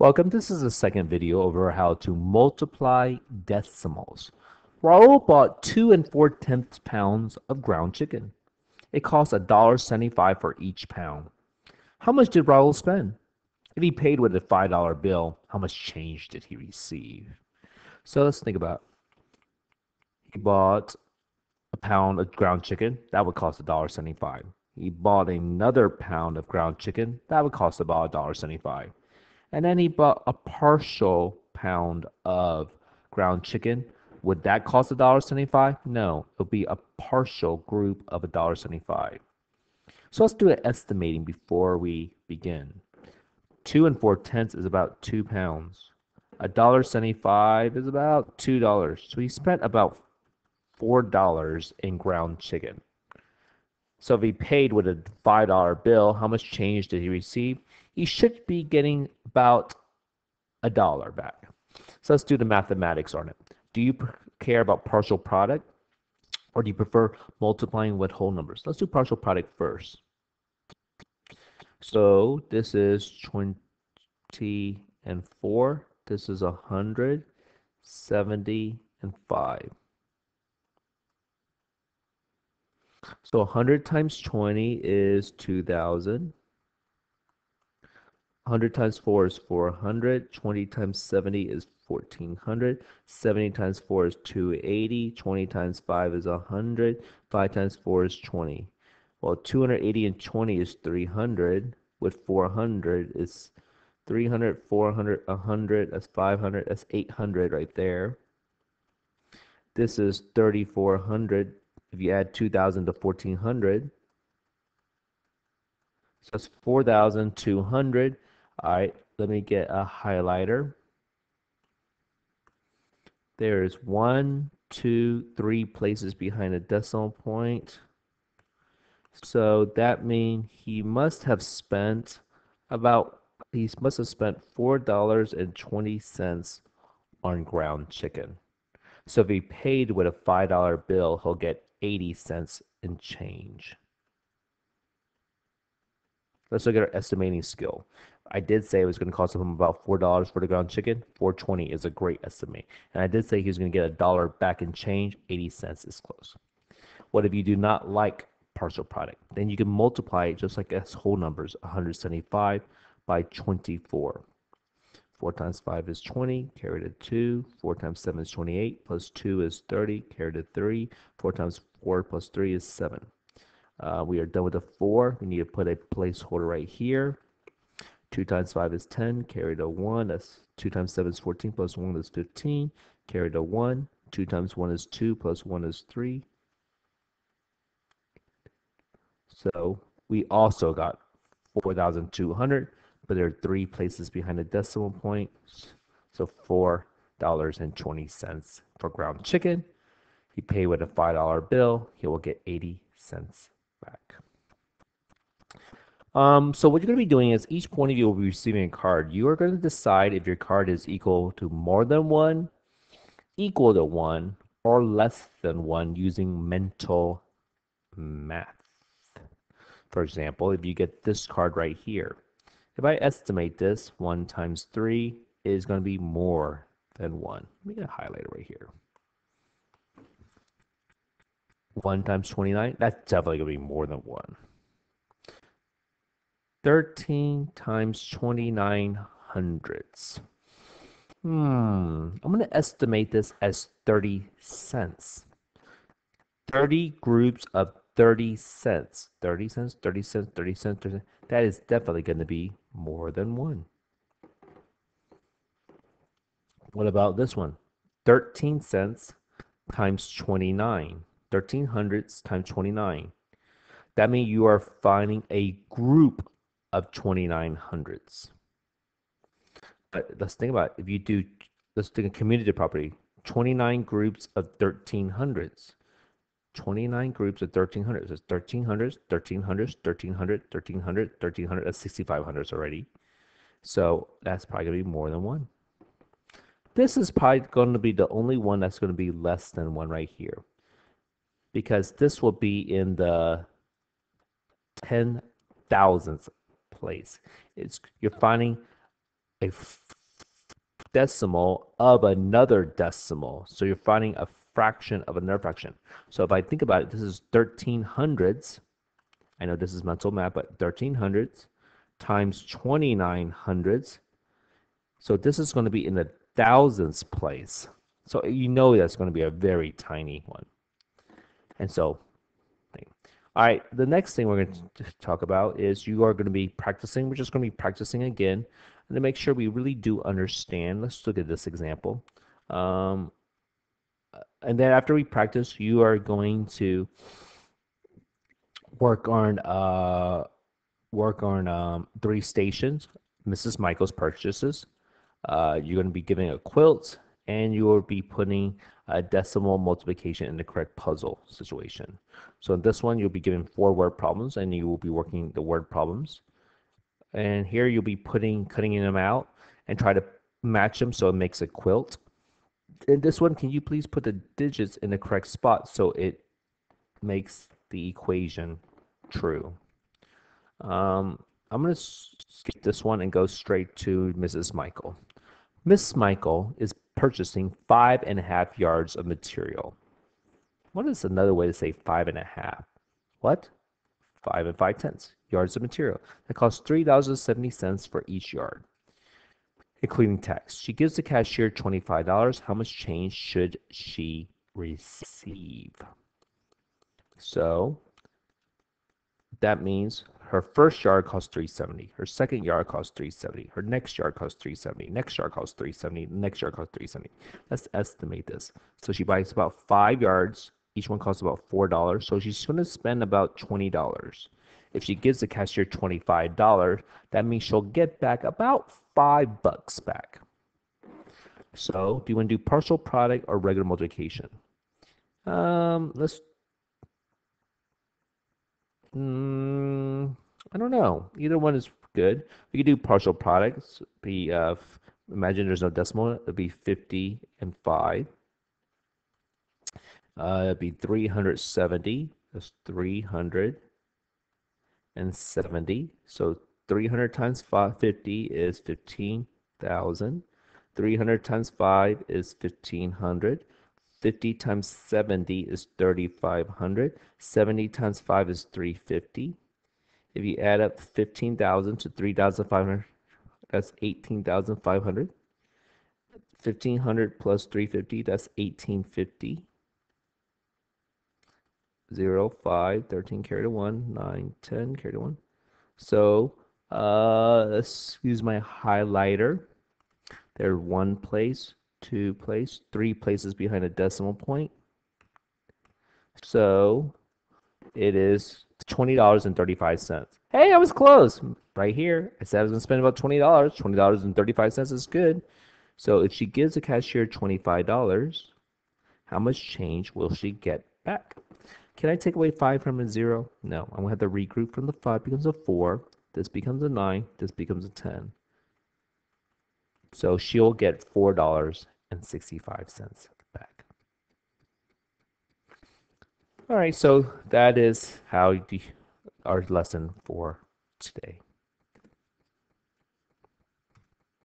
Welcome. This is the second video over how to multiply decimals. Raul bought 2 and 4/10 pounds of ground chicken. It cost $1.75 for each pound. How much did Raul spend? If he paid with a $5 bill, how much change did he receive? So let's think about it. He bought a pound of ground chicken. That would cost $1.75. He bought another pound of ground chicken. That would cost about $1.75. And then he bought a partial pound of ground chicken. Would that cost $1.75? No, it'll be a partial group of $1.75. So let's do an estimating before we begin. 2 and 4/10 is about 2 pounds. $1.75 is about $2. So he spent about $4 in ground chicken. So if he paid with a $5 bill, how much change did he receive? He should be getting about $1 back. So let's do the mathematics on it. Do you care about partial product, or do you prefer multiplying with whole numbers? Let's do partial product first. So this is 20 and 4. This is 100, 70, and 5. So 100 times 20 is 2,000. 100 times 4 is 400. 20 times 70 is 1,400. 70 times 4 is 280. 20 times 5 is 100. 5 times 4 is 20. Well, 280 and 20 is 300. With 400 is 300, 400, 100. That's 500. That's 800 right there. This is 3,400. If you add 2,000 to 1,400, so that's 4,200. All right, let me get a highlighter. There's 1, 2, 3 places behind a decimal point. So that means he must have spent $4.20 on ground chicken. So if he paid with a $5 bill, he'll get 80 cents in change. Let's look at our estimating skill. I did say it was going to cost him about $4 for the ground chicken. $4.20 is a great estimate. And I did say he was going to get $1 back in change. 80 cents is close. What if you do not like partial product? Then you can multiply it just like as whole numbers. 175 by 24. 4 times 5 is 20, carry to 2. 4 times 7 is 28, plus 2 is 30, carry to 3. 4 times 4 plus 3 is 7. We are done with the 4. We need to put a placeholder right here. 2 times 5 is 10, carry to 1. That's 2 times 7 is 14, plus 1 is 15, carry to 1. 2 times 1 is 2, plus 1 is 3. So we also got 4,200, but there are 3 places behind the decimal point. So $4.20 for ground chicken. He paid with a $5 bill. He will get 80 cents back. So what you're going to be doing is each one of you will be receiving a card. You are going to decide if your card is equal to more than 1, equal to 1, or less than 1 using mental math. For example, if you get this card right here, if I estimate this, 1 times 3 is going to be more than 1. Let me get a highlighter right here. 1 times 29, that's definitely going to be more than 1. 13 times 29 hundredths. I'm going to estimate this as 30 cents. 30 groups of 30 cents. 30 cents, 30 cents, 30 cents, 30 cents. That is definitely going to be more than 1. What about this one? 13 cents times 29. 13 hundredths times 29. That means you are finding a group of 29 hundredths. But let's think about it. Let's think of community property. 29 groups of 13 hundredths. 29 groups of 13 hundredths. That's 13 hundredths, 13 hundredths, 1300, 1300, 1300. That's 65 hundredths already. So that's probably going to be more than 1. This is probably going to be the only one that's going to be less than 1 right here, because this will be in the 10,000th place. You're finding a decimal of another decimal. So you're finding a fraction of another fraction. So if I think about it, this is 1300ths. I know this is mental math, but 1300ths times 2900ths. So this is going to be in the thousands place. So you know that's going to be a very tiny one. And so, all right, the next thing we're going to talk about is you are going to be practicing. We're just going to be practicing again and to make sure we really do understand. Let's look at this example. Um, and then after we practice, you are going to work on 3 stations. Mrs. Michael's purchases. You're going to be giving a quilt, and you will be putting a decimal multiplication in the correct puzzle situation. So in this one, you'll be given 4 word problems, and you will be working the word problems. And here you'll be cutting them out and try to match them so it makes a quilt. In this one, can you please put the digits in the correct spot so it makes the equation true? I'm going to skip this one and go straight to Mrs. Michael. Miss Michael is purchasing 5.5 yards of material. What is another way to say 5.5? What? 5 and 5/10 yards of material. That costs $3.70 for each yard, including tax. She gives the cashier $25. How much change should she receive? So that means her first yard costs $3.70. Her second yard costs $3.70. Her next yard costs $3.70. Next yard costs $3.70. Next yard costs $3.70. Let's estimate this. So she buys about 5 yards. Each one costs about $4. So she's going to spend about $20. If she gives the cashier $25, that means she'll get back about $5 back. So do you want to do partial product or regular multiplication? Let's I don't know. Either one is good. We could do partial products. Imagine there's no decimal. It'd be 50 and 5. It'd be 370. That's 370. So 300 times 50 is 15,000. 300 times 5 is 1,500. 50 times 70 is 3,500. 70 times 5 is 350. If you add up 15,000 to 3,500, that's 18,500. 1,500 plus 350, that's 1,850. 0, 5, 13 carry to 1, 9, 10 carry to 1. So let's use my highlighter. There's 1 place, 2 place, 3 places behind a decimal point. So it is $20.35. Hey, I was close. Right here, I said I was going to spend about $20. $20.35 is good. So if she gives the cashier $25, how much change will she get back? Can I take away 5 from a 0? No. I'm going to have to regroup from the 5 becomes a 4. This becomes a 9. This becomes a 10. So she'll get $4.65 back. All right, so that is how our lesson for today.